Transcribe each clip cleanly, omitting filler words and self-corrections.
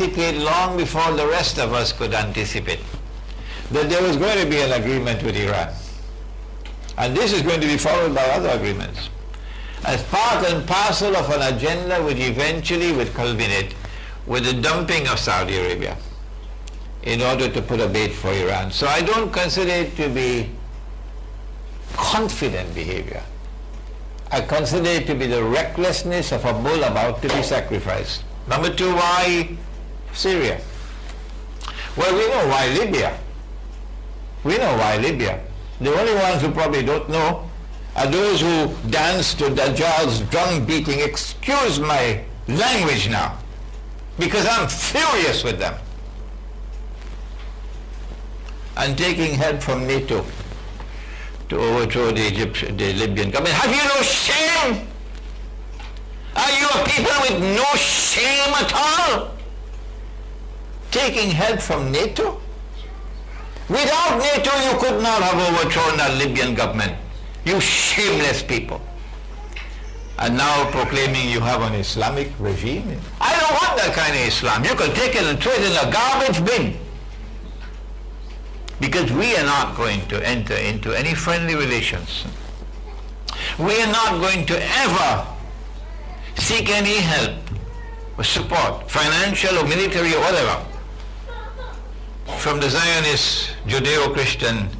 anticipate long before the rest of us could anticipate that there was going to be an agreement with Iran. And this is going to be followed by other agreements as part and parcel of an agenda which eventually would culminate with the dumping of Saudi Arabia in order to put a bait for Iran. So I don't consider it to be confident behavior. I consider it to be the recklessness of a bull about to be sacrificed. Number two, why Syria? Well, we know why Libya. We know why Libya. The only ones who probably don't know are those who dance to Dajjal's drum beating. Excuse my language now, because I'm furious with them. And taking help from NATO to overthrow the Libyan government. Have you no shame? Are you a people with no shame at all? Taking help from NATO? Without NATO, you could not have overthrown the Libyan government. You shameless people. And now proclaiming you have an Islamic regime. I don't want that kind of Islam. You can take it and throw it in a garbage bin. Because we are not going to enter into any friendly relations. We are not going to ever seek any help or support, financial or military or whatever, from the Zionist, Judeo-Christian,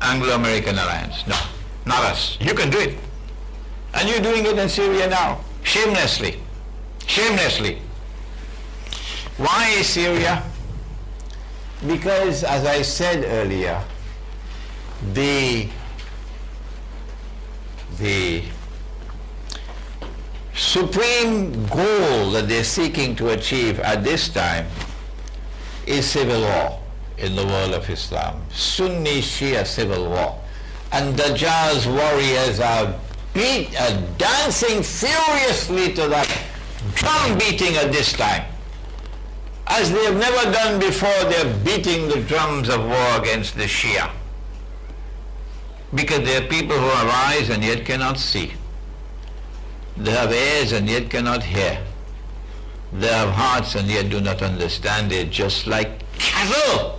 Anglo-American alliance. No, not us. You can do it. And you're doing it in Syria now, shamelessly. Shamelessly. Why is Syria? Because, as I said earlier, the supreme goal that they're seeking to achieve at this time is civil war in the world of Islam. Sunni Shia civil war. And Dajjal's warriors are dancing furiously to that drum beating at this time. As they have never done before, they're beating the drums of war against the Shia. Because they are people who have eyes and yet cannot see. They have ears and yet cannot hear. They have hearts and yet do not understand it, just like cattle.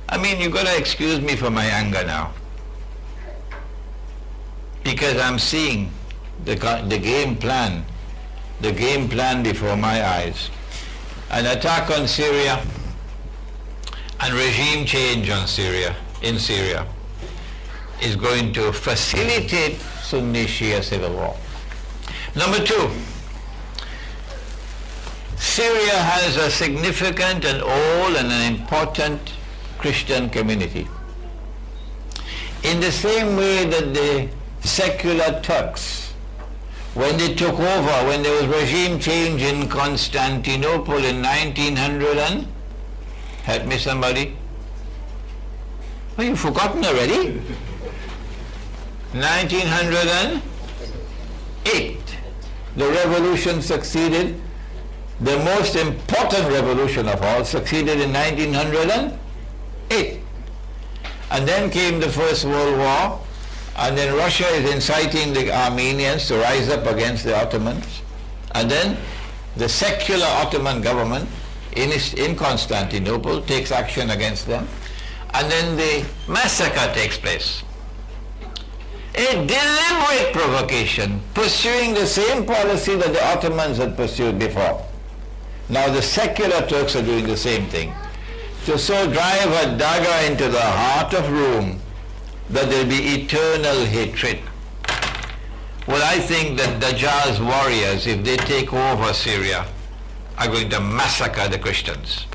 I mean, you've got to excuse me for my anger now. Because I'm seeing the game plan before my eyes. An attack on Syria and regime change on in Syria is going to facilitate Sunni Shia civil war. Number two, Syria has a significant and old and an important Christian community. In the same way that the secular Turks, when they took over, when there was regime change in Constantinople in 1900 and, help me somebody? Oh, you've forgotten already? 1908. The revolution succeeded. The most important revolution of all succeeded in 1908. And then came the First World War. And then Russia is inciting the Armenians to rise up against the Ottomans. And then the secular Ottoman government in Constantinople takes action against them. And then the massacre takes place. A deliberate provocation, pursuing the same policy that the Ottomans had pursued before. Now the secular Turks are doing the same thing. To so drive a dagger into the heart of Rome that there will be eternal hatred. Well, I think that Dajjal's warriors, if they take over Syria, are going to massacre the Christians.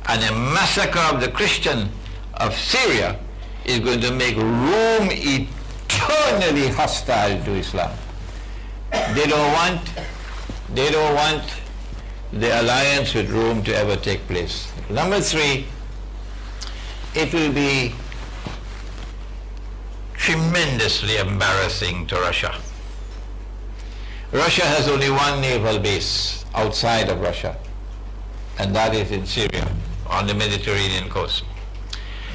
And a massacre of the Christian of Syria is going to make Rome eternally hostile to Islam. They don't want the alliance with Rome to ever take place. Number three, it will be tremendously embarrassing to Russia. Russia has only one naval base outside of Russia, and that is in Syria, on the Mediterranean coast.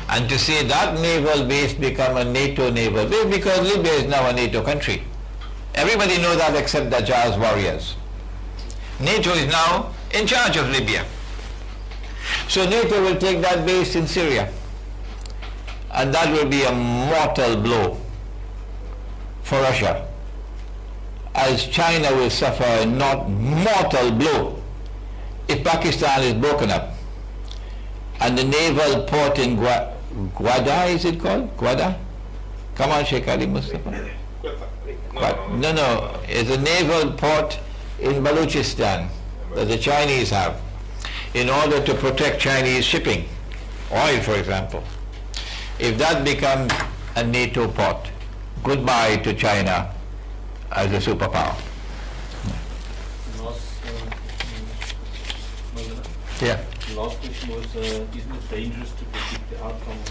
And to see that naval base become a NATO naval base, because Libya is now a NATO country. Everybody knows that except Dajjal's warriors. NATO is now in charge of Libya. So NATO will take that base in Syria, and that will be a mortal blow for Russia, as China will suffer a not mortal blow if Pakistan is broken up and the naval port in Gwada, is it called? Gwada? Come on, Sheikh Ali Mustafa. No, it's a naval port in Balochistan that the Chinese have in order to protect Chinese shipping, oil for example. If that becomes a NATO port, goodbye to China as a superpower. Yeah. The last question was, isn't it dangerous to predict the outcome of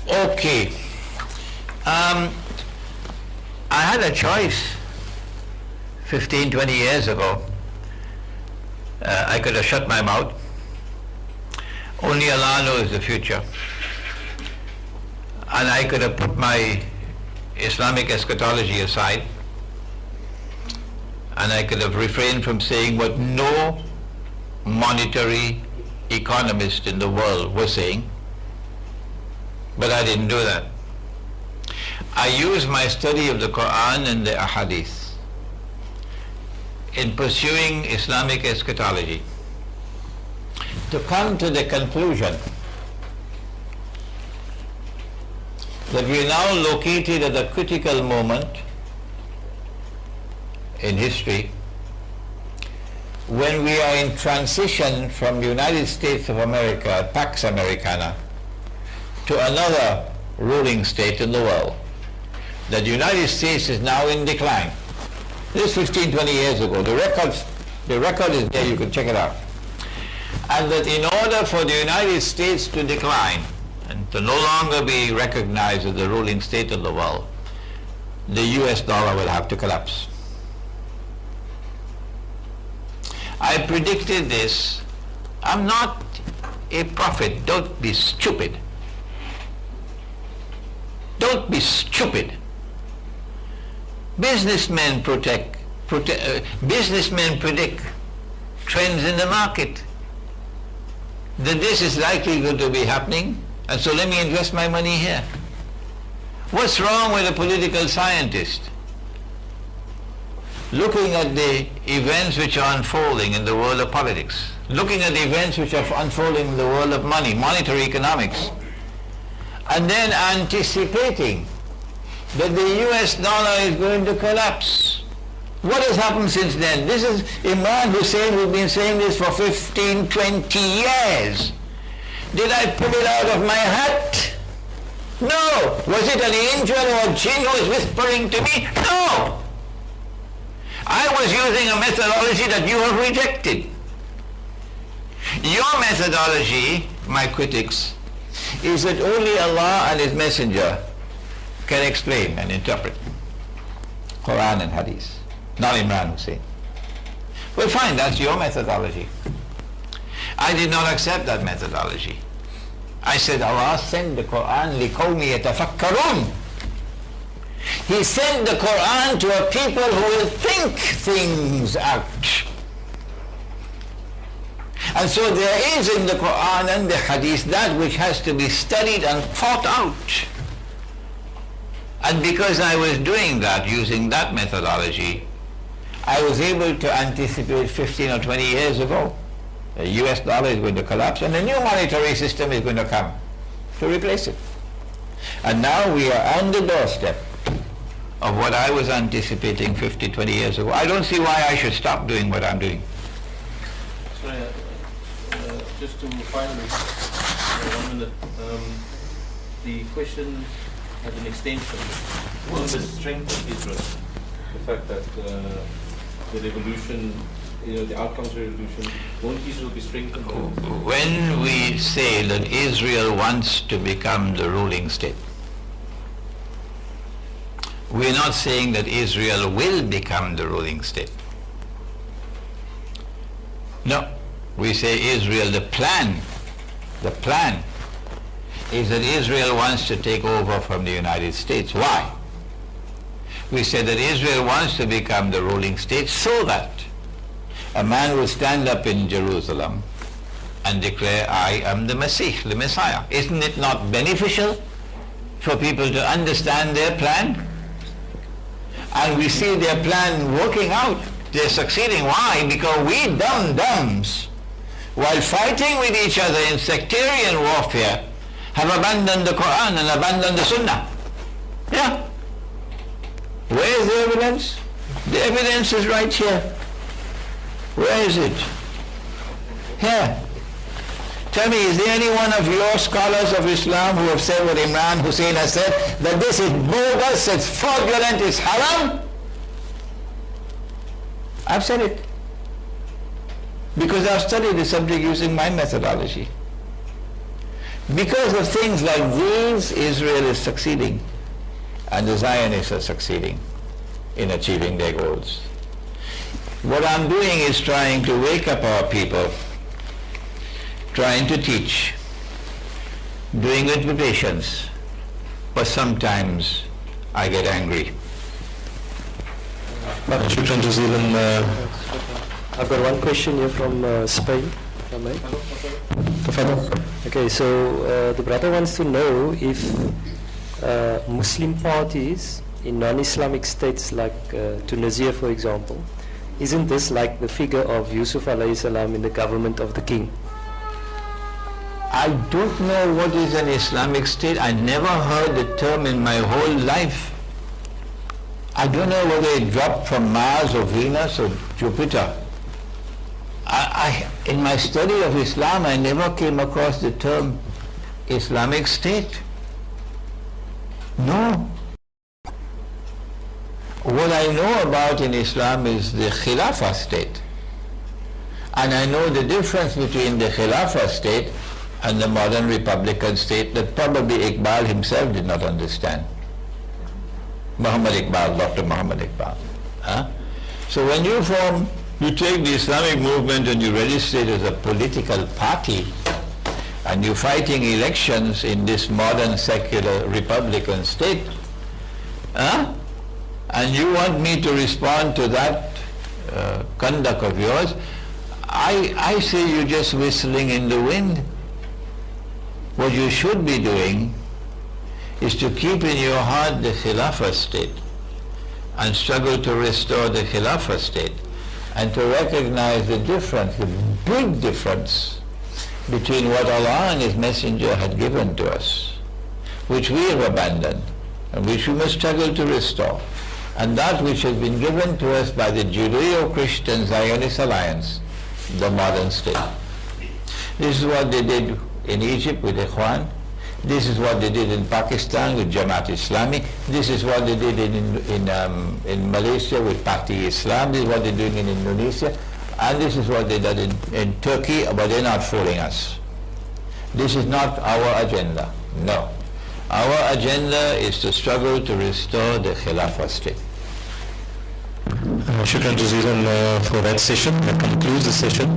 the Okay. I had a choice 15, 20 years ago. I could have shut my mouth. Only Allah knows the future. And I could have put my Islamic eschatology aside, and I could have refrained from saying what no monetary economist in the world was saying, but I didn't do that. I used my study of the Quran and the Ahadith in pursuing Islamic eschatology to come to the conclusion that we are now located at a critical moment in history when we are in transition from the United States of America, Pax Americana, to another ruling state in the world. That the United States is now in decline. This is 15, 20 years ago. The record is there, you can check it out. And that in order for the United States to decline and to no longer be recognized as the ruling state of the world, the US dollar will have to collapse. I predicted this. I'm not a prophet. Don't be stupid. Don't be stupid. Businessmen predict trends in the market, that this is likely going to be happening, and so let me invest my money here. What's wrong with a political scientist looking at the events which are unfolding in the world of politics, looking at the events which are unfolding in the world of money, monetary economics, and then anticipating that the US dollar is going to collapse? What has happened since then? This is Imran Hosein who's been saying this for 15, 20 years. Did I pull it out of my hat? No. Was it an angel or a jinn who was whispering to me? No. I was using a methodology that you have rejected. Your methodology, my critics, is that only Allah and His Messenger can explain and interpret Quran and Hadith, not Imran Hosein. Well, fine, that's your methodology. I did not accept that methodology. I said Allah sent the Quran لِقَوْمِ يَتَفَكَّرُونَ. He sent the Quran to a people who will think things out. And so there is in the Quran and the Hadith that which has to be studied and thought out. And because I was doing that, using that methodology, I was able to anticipate 15 or 20 years ago the US dollar is going to collapse and a new monetary system is going to come to replace it. And now we are on the doorstep of what I was anticipating 50, 20 years ago. I don't see why I should stop doing what I'm doing. Sorry, just to finally, 1 minute, the question had an extension on the strength of Israel, the fact that the revolution, the outcomes of the revolution, won't Israel be strengthened? When we say that Israel wants to become the ruling state, we're not saying that Israel will become the ruling state. No, we say Israel, the plan is that Israel wants to take over from the United States. Why? We say that Israel wants to become the ruling state so that a man will stand up in Jerusalem and declare, I am the Messiah. Isn't it not beneficial for people to understand their plan? And we see their plan working out. They're succeeding. Why? Because we dum-dums, while fighting with each other in sectarian warfare, have abandoned the Quran and abandoned the Sunnah. Yeah. Where is the evidence? The evidence is right here. Where is it? Here. Tell me, is there any one of your scholars of Islam who have said what Imran Hosein has said, that this is bogus, it's fraudulent, it's haram? I've said it. Because I've studied the subject using my methodology. Because of things like these, Israel is succeeding, and the Zionists are succeeding in achieving their goals. What I'm doing is trying to wake up our people, trying to teach, doing it with patience, but sometimes I get angry. Shukran jazeelan. I've got one question here from Spain. Okay, so the brother wants to know if Muslim parties in non-Islamic states like Tunisia, for example, isn't this like the figure of Yusuf alayhi salam in the government of the king? I don't know what is an Islamic state. I never heard the term in my whole life. I don't know whether it dropped from Mars or Venus or Jupiter. In my study of Islam, I never came across the term Islamic state. No. What I know about in Islam is the Khilafah state. And I know the difference between the Khilafah state and the modern Republican state that probably Iqbal himself did not understand. Muhammad Iqbal, Dr. Muhammad Iqbal. So when you take the Islamic movement and you register it as a political party, and you're fighting elections in this modern secular Republican state, and you want me to respond to that conduct of yours, I say you're just whistling in the wind. What you should be doing is to keep in your heart the Khilafah state and struggle to restore the Khilafah state, and to recognize the difference, the big difference between what Allah and His Messenger had given to us, which we have abandoned and which we must struggle to restore, and that which has been given to us by the Judeo-Christian Zionist Alliance, the modern state. This is what they did in Egypt with Ikhwan. This is what they did in Pakistan with Jamaat Islami. This is what they did in Malaysia with Parti Islam. This is what they're doing in Indonesia. And this is what they did in Turkey, but they're not fooling us. This is not our agenda. No. Our agenda is to struggle to restore the Khilafah state. Shukran jazeelan for that session. That concludes the session.